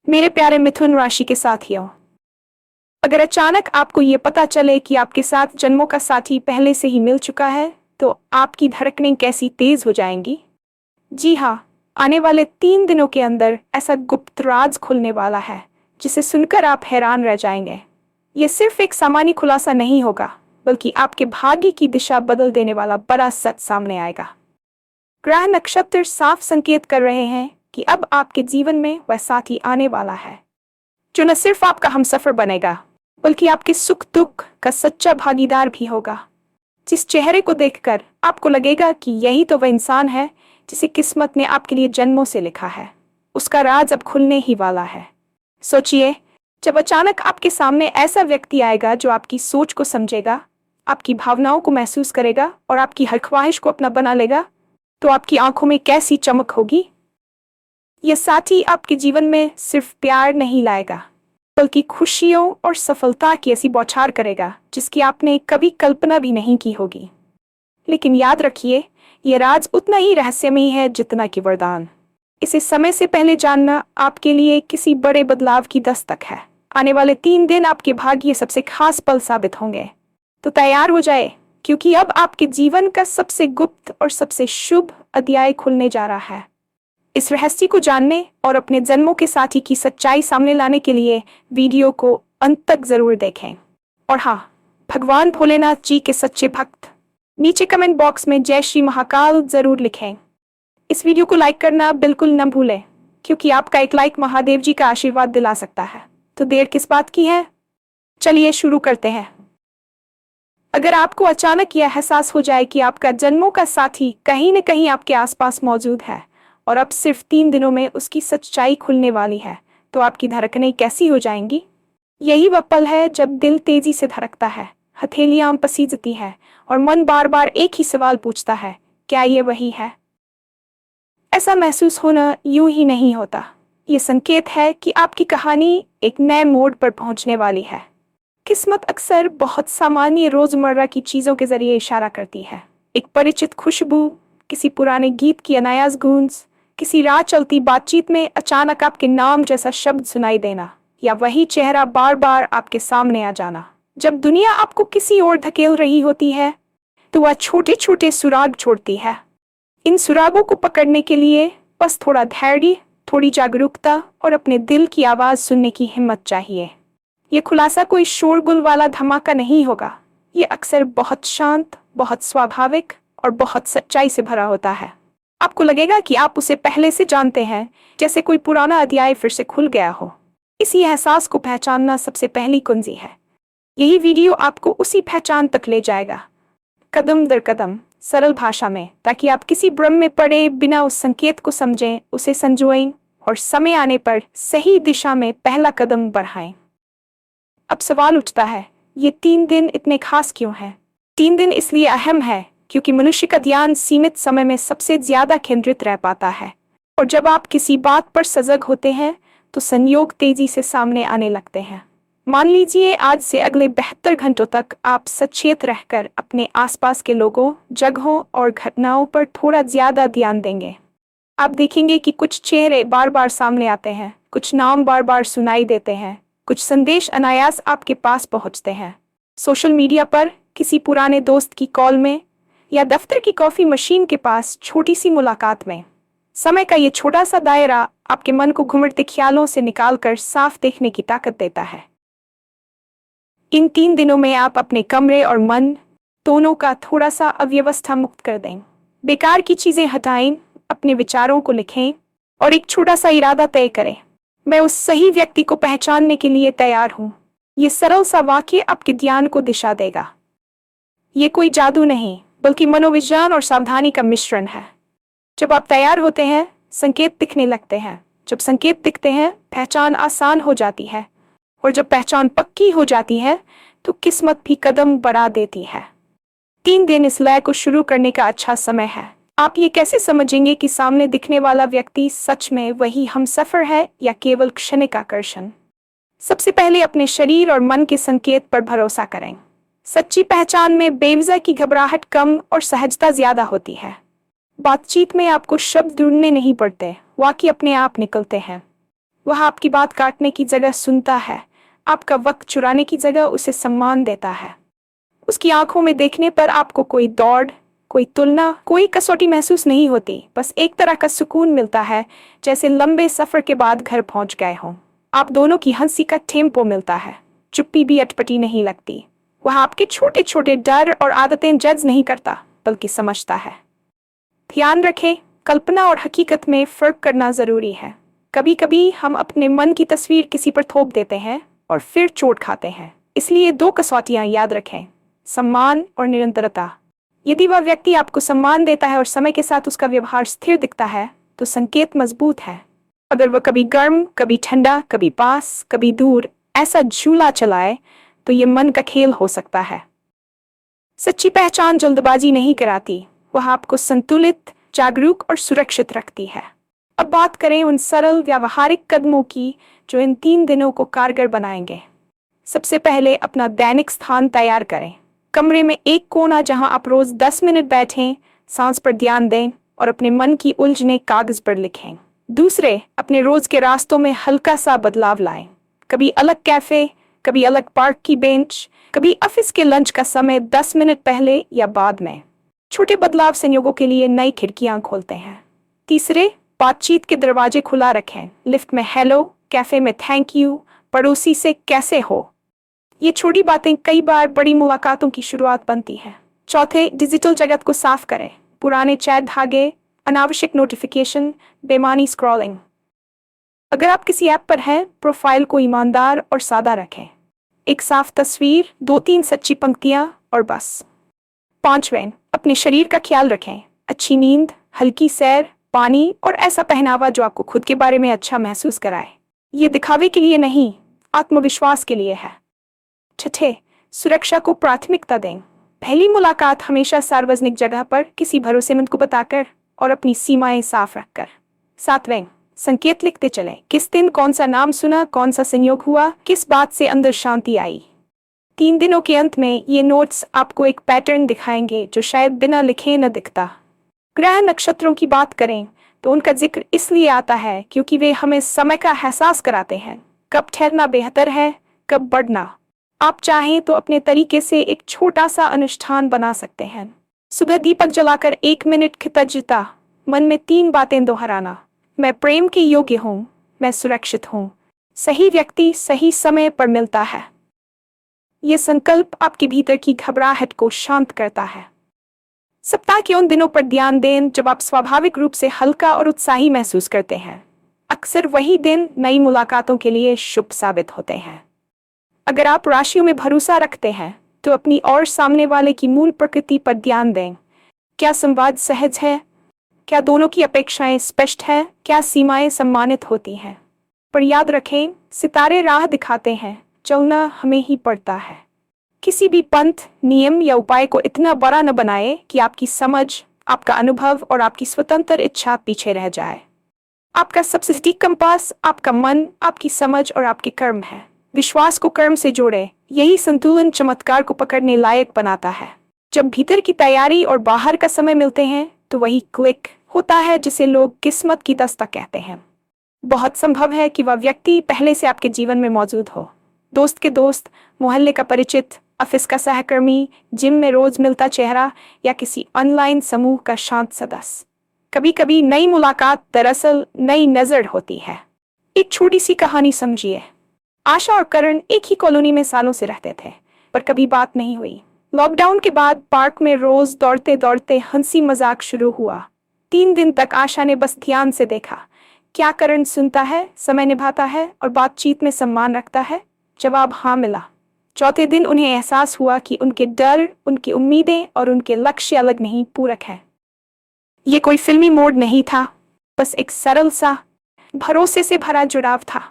मेरे प्यारे मिथुन राशि के साथियों, अगर अचानक आपको ये पता चले कि आपके साथ जन्मों का साथी पहले से ही मिल चुका है, तो आपकी धड़कनें कैसी तेज हो जाएंगी। जी हाँ, आने वाले 3 दिनों के अंदर ऐसा गुप्त राज खुलने वाला है जिसे सुनकर आप हैरान रह जाएंगे। ये सिर्फ एक सामान्य खुलासा नहीं होगा, बल्कि आपके भाग्य की दिशा बदल देने वाला बड़ा सच सामने आएगा। ग्रह नक्षत्र साफ संकेत कर रहे हैं कि अब आपके जीवन में वह साथी आने वाला है जो न सिर्फ आपका हमसफर बनेगा, बल्कि आपके सुख दुख का सच्चा भागीदार भी होगा। जिस चेहरे को देखकर आपको लगेगा कि यही तो वह इंसान है जिसे किस्मत ने आपके लिए जन्मों से लिखा है, उसका राज अब खुलने ही वाला है। सोचिए, जब अचानक आपके सामने ऐसा व्यक्ति आएगा जो आपकी सोच को समझेगा, आपकी भावनाओं को महसूस करेगा और आपकी हर ख्वाहिश को अपना बना लेगा, तो आपकी आंखों में कैसी चमक होगी। यह साथी आपके जीवन में सिर्फ प्यार नहीं लाएगा, बल्कि खुशियों और सफलता की ऐसी बौछार करेगा जिसकी आपने कभी कल्पना भी नहीं की होगी। लेकिन याद रखिए, यह राज उतना ही रहस्यमयी है जितना कि वरदान। इसे समय से पहले जानना आपके लिए किसी बड़े बदलाव की दस्तक है। आने वाले 3 दिन आपके भाग्य सबसे खास पल साबित होंगे। तो तैयार हो जाए, क्योंकि अब आपके जीवन का सबसे गुप्त और सबसे शुभ अध्याय खुलने जा रहा है। इस रहस्य को जानने और अपने जन्मों के साथी की सच्चाई सामने लाने के लिए वीडियो को अंत तक जरूर देखें। और हाँ, भगवान भोलेनाथ जी के सच्चे भक्त नीचे कमेंट बॉक्स में जय श्री महाकाल जरूर लिखें। इस वीडियो को लाइक करना बिल्कुल न भूलें, क्योंकि आपका एक लाइक महादेव जी का आशीर्वाद दिला सकता है। तो देर किस बात की है, चलिए शुरू करते हैं। अगर आपको अचानक यह एहसास हो जाए कि आपका जन्मों का साथी कहीं न कहीं आपके आसपास मौजूद है और अब सिर्फ 3 दिनों में उसकी सच्चाई खुलने वाली है, तो आपकी धड़कनें कैसी हो जाएंगी। यही वह पल है जब दिल तेजी से धड़कता है, हथेलियां पसीजती है और मन बार बार एक ही सवाल पूछता है, क्या ये वही है। ऐसा महसूस होना यूं ही नहीं होता। ये संकेत है कि आपकी कहानी एक नए मोड़ पर पहुंचने वाली है। किस्मत अक्सर बहुत सामान्य रोजमर्रा की चीजों के जरिए इशारा करती है। एक परिचित खुशबू, किसी पुराने गीत की अनायास गूंज, किसी राह चलती बातचीत में अचानक आपके नाम जैसा शब्द सुनाई देना, या वही चेहरा बार बार आपके सामने आ जाना। जब दुनिया आपको किसी ओर धकेल रही होती है, तो वह छोटे छोटे सुराग छोड़ती है। इन सुरागों को पकड़ने के लिए बस थोड़ा धैर्य, थोड़ी जागरूकता और अपने दिल की आवाज सुनने की हिम्मत चाहिए। ये खुलासा कोई शोरगुल वाला धमाका नहीं होगा। ये अक्सर बहुत शांत, बहुत स्वाभाविक और बहुत सच्चाई से भरा होता है। आपको लगेगा कि आप उसे पहले से जानते हैं, जैसे कोई पुराना अध्याय फिर से खुल गया हो। इसी एहसास को पहचानना सबसे पहली कुंजी है। यही वीडियो आपको उसी पहचान तक ले जाएगा, कदम दर कदम, सरल भाषा में, ताकि आप किसी भ्रम में पड़े बिना उस संकेत को समझें, उसे संजोएं और समय आने पर सही दिशा में पहला कदम बढ़ाएं। अब सवाल उठता है, ये 3 दिन इतने खास क्यों हैं? 3 दिन इसलिए अहम है क्योंकि मनुष्य का ध्यान सीमित समय में सबसे ज्यादा केंद्रित रह पाता है, और जब आप किसी बात पर सजग होते हैं तो संयोग तेजी से सामने आने लगते हैं। मान लीजिए आज से अगले 72 घंटों तक आप सचेत रहकर अपने आसपास के लोगों, जगहों और घटनाओं पर थोड़ा ज्यादा ध्यान देंगे। आप देखेंगे कि कुछ चेहरे बार बार सामने आते हैं, कुछ नाम बार बार सुनाई देते हैं, कुछ संदेश अनायास आपके पास पहुंचते हैं। सोशल मीडिया पर, किसी पुराने दोस्त की कॉल में, या दफ्तर की कॉफी मशीन के पास छोटी सी मुलाकात में। समय का ये छोटा सा दायरा आपके मन को घुमड़ते ख्यालों से निकालकर साफ देखने की ताकत देता है। इन 3 दिनों में आप अपने कमरे और मन दोनों का थोड़ा सा अव्यवस्था मुक्त कर दें। बेकार की चीजें हटाएं, अपने विचारों को लिखें और एक छोटा सा इरादा तय करें, मैं उस सही व्यक्ति को पहचानने के लिए तैयार हूँ। ये सरल सा वाक्य आपके ध्यान को दिशा देगा। ये कोई जादू नहीं, बल्कि मनोविज्ञान और सावधानी का मिश्रण है। जब आप तैयार होते हैं, संकेत दिखने लगते हैं। जब संकेत दिखते हैं, पहचान आसान हो जाती है, और जब पहचान पक्की हो जाती है तो किस्मत भी कदम बढ़ा देती है। 3 दिन इस लय को शुरू करने का अच्छा समय है। आप ये कैसे समझेंगे कि सामने दिखने वाला व्यक्ति सच में वही हमसफर है या केवल क्षणिक आकर्षण? सबसे पहले अपने शरीर और मन के संकेत पर भरोसा करें। सच्ची पहचान में बेवजह की घबराहट कम और सहजता ज्यादा होती है। बातचीत में आपको शब्द ढूंढने नहीं पड़ते, वाक्य अपने आप निकलते हैं। वह आपकी बात काटने की जगह सुनता है, आपका वक्त चुराने की जगह उसे सम्मान देता है। उसकी आंखों में देखने पर आपको कोई दौड़, कोई तुलना, कोई कसौटी महसूस नहीं होती। बस एक तरह का सुकून मिलता है, जैसे लंबे सफर के बाद घर पहुंच गए हों। आप दोनों की हंसी का टेम्पो मिलता है, चुप्पी भी अटपटी नहीं लगती। वह आपके छोटे छोटे डर और आदतें जज नहीं करता, बल्कि समझता है। ध्यान रखें, कल्पना और हकीकत में फर्क करना जरूरी है। कभी कभी हम अपने मन की तस्वीर किसी पर थोप देते हैं और फिर चोट खाते हैं। इसलिए दो कसौटियां याद रखें, सम्मान और निरंतरता। यदि वह व्यक्ति आपको सम्मान देता है और समय के साथ उसका व्यवहार स्थिर दिखता है, तो संकेत मजबूत है। अगर वह कभी गर्म, कभी ठंडा, कभी पास, कभी दूर ऐसा झूला चलाए, तो ये मन का खेल हो सकता है। सच्ची पहचान जल्दबाजी नहीं कराती, वह आपको संतुलित, जागरूक और सुरक्षित रखती है। अब बात करें उन सरल व्यावहारिक कदमों की जो इन 3 दिनों को कारगर बनाएंगे। सबसे पहले अपना दैनिक स्थान तैयार करें। कमरे में एक कोना जहां आप रोज 10 मिनट बैठें, सांस पर ध्यान दें और अपने मन की उलझनें कागज पर लिखें। दूसरे, अपने रोज के रास्तों में हल्का सा बदलाव लाएं। कभी अलग कैफे, कभी अलग पार्क की बेंच, कभी ऑफिस के लंच का समय 10 मिनट पहले या बाद में। छोटे बदलाव संयोगों के लिए नई खिड़कियां खोलते हैं। तीसरे, बातचीत के दरवाजे खुला रखें। लिफ्ट में हेलो, कैफे में थैंक यू, पड़ोसी से कैसे हो। ये छोटी बातें कई बार बड़ी मुलाकातों की शुरुआत बनती हैं। चौथे, डिजिटल जगत को साफ करें। पुराने चैट धागे, अनावश्यक नोटिफिकेशन, बेमानी स्क्रॉलिंग। अगर आप किसी ऐप पर हैं, प्रोफाइल को ईमानदार और सादा रखें। एक साफ तस्वीर, 2-3 सच्ची पंक्तियां और बस। पांचवें, अपने शरीर का ख्याल रखें। अच्छी नींद, हल्की सैर, पानी और ऐसा पहनावा जो आपको खुद के बारे में अच्छा महसूस कराए। ये दिखावे के लिए नहीं, आत्मविश्वास के लिए है। छठे, सुरक्षा को प्राथमिकता दें। पहली मुलाकात हमेशा सार्वजनिक जगह पर किसी भरोसेमंद को बताकर और अपनी सीमाएं साफ रखकर। सातवें, संकेत लिखते चलें। किस दिन कौन सा नाम सुना, कौन सा संयोग हुआ, किस बात से अंदर शांति आई। 3 दिनों के अंत में ये नोट्स आपको एक पैटर्न दिखाएंगे जो शायद बिना लिखे न दिखता। ग्रह नक्षत्रों की बात करें तो उनका जिक्र इसलिए आता है क्योंकि वे हमें समय का एहसास कराते हैं, कब ठहरना बेहतर है, कब बढ़ना। आप चाहें तो अपने तरीके से एक छोटा सा अनुष्ठान बना सकते हैं। सुबह दीपक जलाकर 1 मिनट कृतज्ञता, मन में 3 बातें दोहराना। मैं प्रेम के योग्य हूँ, मैं सुरक्षित हूँ, सही व्यक्ति सही समय पर मिलता है। ये संकल्प आपके भीतर की घबराहट को शांत करता है। सप्ताह के उन दिनों पर ध्यान दें जब आप स्वाभाविक रूप से हल्का और उत्साही महसूस करते हैं। अक्सर वही दिन नई मुलाकातों के लिए शुभ साबित होते हैं। अगर आप राशियों में भरोसा रखते हैं तो अपनी और सामने वाले की मूल प्रकृति पर ध्यान दें। क्या संवाद सहज है? क्या दोनों की अपेक्षाएं स्पष्ट हैं? क्या सीमाएं सम्मानित होती हैं? पर याद रखें, सितारे राह दिखाते हैं, चलना हमें ही पड़ता है। किसी भी पंथ, नियम या उपाय को इतना बड़ा न बनाए कि आपकी समझ, आपका अनुभव और आपकी स्वतंत्र इच्छा पीछे रह जाए। आपका सबसे सटीक कंपास आपका मन, आपकी समझ और आपके कर्म है। विश्वास को कर्म से जोड़े, यही संतुलन चमत्कार को पकड़ने लायक बनाता है। जब भीतर की तैयारी और बाहर का समय मिलते हैं तो वही क्लिक होता है जिसे लोग किस्मत की दस्तक कहते हैं। बहुत संभव है कि वह व्यक्ति पहले से आपके जीवन में मौजूद हो। दोस्त के दोस्त, मोहल्ले का परिचित, ऑफिस का सहकर्मी, जिम में रोज मिलता चेहरा या किसी ऑनलाइन समूह का शांत सदस्य। कभी कभी नई मुलाकात दरअसल नई नजर होती है। एक छोटी सी कहानी समझिए। आशा और करण एक ही कॉलोनी में सालों से रहते थे, पर कभी बात नहीं हुई। लॉकडाउन के बाद पार्क में रोज दौड़ते दौड़ते हंसी मजाक शुरू हुआ। 3 दिन तक आशा ने बस ध्यान से देखा, क्या करण सुनता है, समय निभाता है और बातचीत में सम्मान रखता है। जवाब हाँ मिला। चौथे दिन उन्हें एहसास हुआ कि उनके डर, उनकी उम्मीदें और उनके लक्ष्य अलग नहीं, पूरक हैं। ये कोई फिल्मी मोड़ नहीं था, बस एक सरल सा, भरोसे से भरा जुड़ाव था।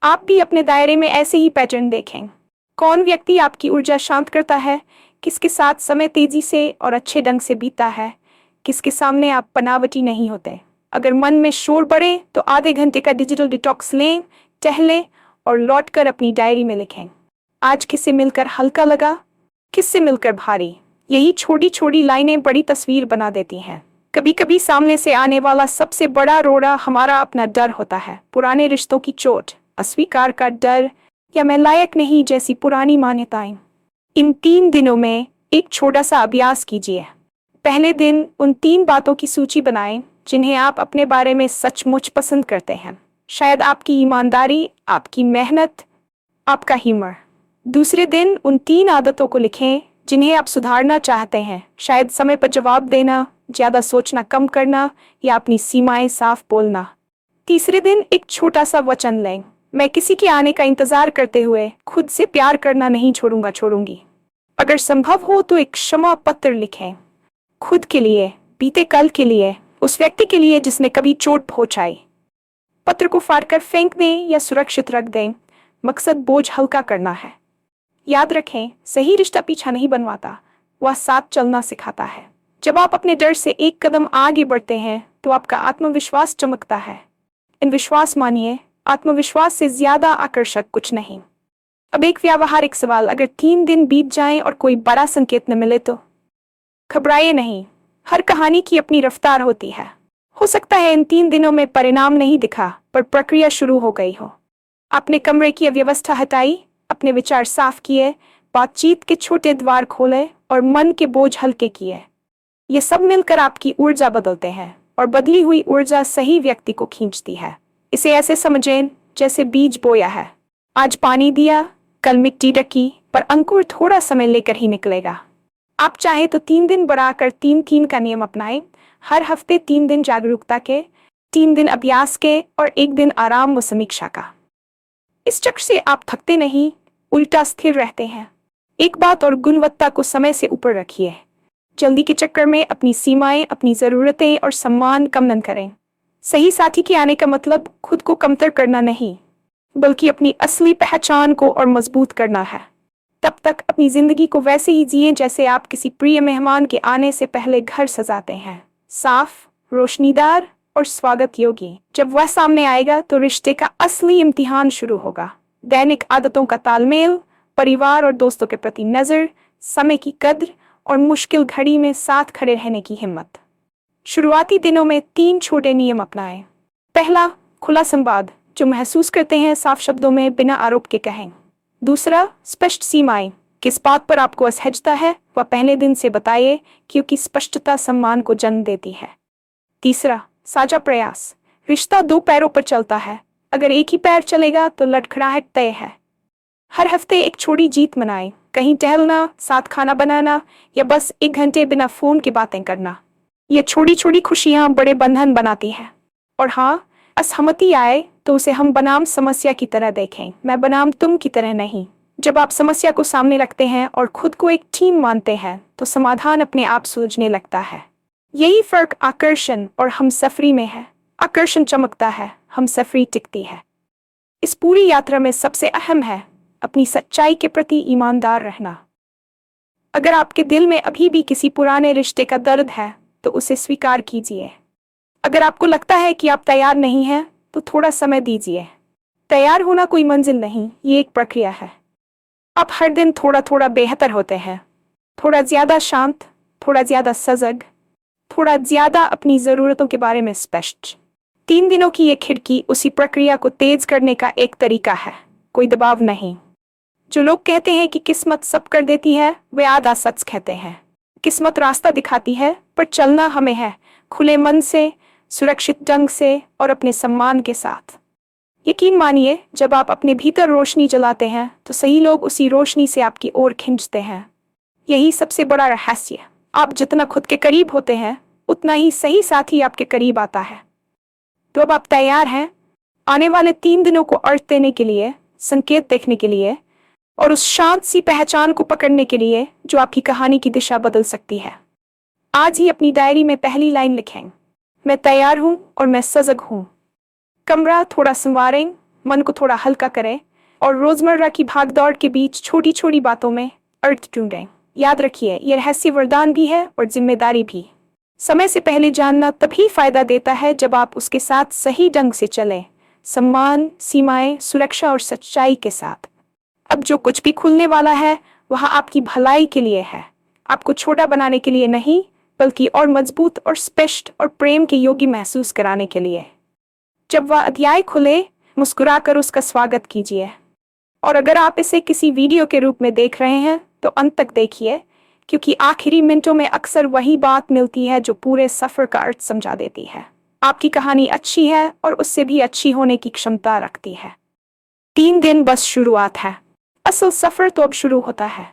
आप भी अपने दायरे में ऐसे ही पैटर्न देखें। कौन व्यक्ति आपकी ऊर्जा शांत करता है, किसके साथ समय तेजी से और अच्छे ढंग से बीतता है, किसके सामने आप बनावटी नहीं होते। अगर मन में शोर बढ़े तो आधे घंटे का डिजिटल डिटॉक्स लें, टहलें और लौटकर अपनी डायरी में लिखें। आज किससे मिलकर हल्का लगा, किससे मिलकर भारी। यही छोटी छोटी लाइनें बड़ी तस्वीर बना देती हैं। कभी कभी सामने से आने वाला सबसे बड़ा रोड़ा हमारा अपना डर होता है, पुराने रिश्तों की चोट, अस्वीकार का डर, या मैं लायक नहीं जैसी पुरानी मान्यताएं। इन 3 दिनों में एक छोटा सा अभ्यास कीजिए। पहले दिन उन 3 बातों की सूची बनाएं जिन्हें आप अपने बारे में सचमुच पसंद करते हैं। शायद आपकी ईमानदारी, आपकी मेहनत, आपका ह्यूमर। दूसरे दिन उन 3 आदतों को लिखें जिन्हें आप सुधारना चाहते हैं। शायद समय पर जवाब देना, ज्यादा सोचना कम करना, या अपनी सीमाएं साफ बोलना। तीसरे दिन एक छोटा सा वचन लें, मैं किसी के आने का इंतजार करते हुए खुद से प्यार करना नहीं छोड़ूंगी। अगर संभव हो तो एक क्षमा पत्र लिखें, खुद के लिए, बीते कल के लिए, उस व्यक्ति के लिए जिसने कभी चोट पहुंचाई। पत्र को फाड़कर फेंक दें या सुरक्षित रख दें। मकसद बोझ हल्का करना है। याद रखें, सही रिश्ता पीछा नहीं बनवाता, वह साथ चलना सिखाता है। जब आप अपने डर से एक कदम आगे बढ़ते हैं तो आपका आत्मविश्वास चमकता है। इन विश्वास मानिए, आत्मविश्वास से ज्यादा आकर्षक कुछ नहीं। अब एक व्यावहारिक सवाल, अगर 3 दिन बीत जाएं और कोई बड़ा संकेत न मिले तो? घबराइए नहीं, हर कहानी की अपनी रफ्तार होती है। हो सकता है इन 3 दिनों में परिणाम नहीं दिखा, पर प्रक्रिया शुरू हो गई हो। आपने कमरे की अव्यवस्था हटाई, अपने विचार साफ किए, बातचीत के छोटे द्वार खोले और मन के बोझ हल्के किए। ये सब मिलकर आपकी ऊर्जा बदलते हैं, और बदली हुई ऊर्जा सही व्यक्ति को खींचती है। इसे ऐसे समझें जैसे बीज बोया है, आज पानी दिया, कल मिट्टी ढकी, पर अंकुर थोड़ा समय लेकर ही निकलेगा। आप चाहे तो 3 दिन बढ़ाकर 3-3 का नियम अपनाएं। हर हफ्ते 3 दिन जागरूकता के, 3 दिन अभ्यास के, और 1 दिन आराम व समीक्षा का। इस चक्र से आप थकते नहीं, उल्टा स्थिर रहते हैं। एक बात और, गुणवत्ता को समय से ऊपर रखिए। जल्दी के चक्कर में अपनी सीमाएं, अपनी जरूरतें और सम्मान कम न करें। सही साथी के आने का मतलब खुद को कमतर करना नहीं, बल्कि अपनी असली पहचान को और मजबूत करना है। तब तक अपनी जिंदगी को वैसे ही जिए जैसे आप किसी प्रिय मेहमान के आने से पहले घर सजाते हैं, साफ, रोशनीदार और स्वागत योग्य। जब वह सामने आएगा तो रिश्ते का असली इम्तिहान शुरू होगा। दैनिक आदतों का तालमेल, परिवार और दोस्तों के प्रति नजर, समय की कद्र और मुश्किल घड़ी में साथ खड़े रहने की हिम्मत। शुरुआती दिनों में 3 छोटे नियम अपनाएं। पहला, खुला संवाद, जो महसूस करते हैं साफ शब्दों में बिना आरोप के कहें। दूसरा, स्पष्ट सीमाएं, किस बात पर आपको असहजता है वह पहले दिन से बताइए, क्योंकि स्पष्टता सम्मान को जन्म देती है। तीसरा, साझा प्रयास, रिश्ता 2 पैरों पर चलता है, अगर एक ही पैर चलेगा तो लड़खड़ाहट तय है। हर हफ्ते एक छोटी जीत मनाएं, कहीं टहलना, साथ खाना बनाना, या बस 1 घंटे बिना फोन की बातें करना। ये छोटी छोटी खुशियां बड़े बंधन बनाती हैं। और हाँ, असहमति आए तो उसे हम बनाम समस्या की तरह देखें, मैं बनाम तुम की तरह नहीं। जब आप समस्या को सामने रखते हैं और खुद को एक टीम मानते हैं तो समाधान अपने आप सुलझने लगता है। यही फर्क आकर्षण और हमसफरी में है। आकर्षण चमकता है, हमसफरी टिकती है। इस पूरी यात्रा में सबसे अहम है अपनी सच्चाई के प्रति ईमानदार रहना। अगर आपके दिल में अभी भी किसी पुराने रिश्ते का दर्द है तो उसे स्वीकार कीजिए। अगर आपको लगता है कि आप तैयार नहीं हैं तो थोड़ा समय दीजिए। तैयार होना कोई मंजिल नहीं, ये एक प्रक्रिया है। आप हर दिन थोड़ा थोड़ा बेहतर होते हैं, थोड़ा ज्यादा शांत, थोड़ा ज्यादा सजग, थोड़ा ज्यादा अपनी जरूरतों के बारे में स्पष्ट। 3 दिनों की ये खिड़की उसी प्रक्रिया को तेज करने का एक तरीका है, कोई दबाव नहीं। जो लोग कहते हैं कि किस्मत सब कर देती है, वे आधा सच कहते हैं। किस्मत रास्ता दिखाती है, पर चलना हमें है, खुले मन से, सुरक्षित ढंग से और अपने सम्मान के साथ। यकीन मानिए, जब आप अपने भीतर रोशनी जलाते हैं तो सही लोग उसी रोशनी से आपकी ओर खींचते हैं। यही सबसे बड़ा रहस्य। आप जितना खुद के करीब होते हैं उतना ही सही साथी आपके करीब आता है। तो अब आप तैयार हैं आने वाले 3 दिनों को अर्थ देने के लिए, संकेत देखने के लिए और उस शांत सी पहचान को पकड़ने के लिए जो आपकी कहानी की दिशा बदल सकती है। आज ही अपनी डायरी में पहली लाइन लिखें, मैं तैयार हूं और मैं सजग हूं। कमरा थोड़ा संवारें, मन को थोड़ा हल्का करें और रोजमर्रा की भागदौड़ के बीच छोटी छोटी बातों में अर्थ ढूंढें। याद रखिए, यह रहस्य वरदान भी है और जिम्मेदारी भी। समय से पहले जानना तभी फायदा देता है जब आप उसके साथ सही ढंग से चलें, सम्मान, सीमाएं, सुरक्षा और सच्चाई के साथ। अब जो कुछ भी खुलने वाला है वह आपकी भलाई के लिए है, आपको छोटा बनाने के लिए नहीं, बल्कि और मजबूत और स्पष्ट और प्रेम के योग्य महसूस कराने के लिए। जब वह अध्याय खुले, मुस्कुराकर उसका स्वागत कीजिए। और अगर आप इसे किसी वीडियो के रूप में देख रहे हैं तो अंत तक देखिए, क्योंकि आखिरी मिनटों में अक्सर वही बात मिलती है जो पूरे सफर का अर्थ समझा देती है। आपकी कहानी अच्छी है और उससे भी अच्छी होने की क्षमता रखती है। 3 दिन बस शुरुआत है, असल सफर तो अब शुरू होता है।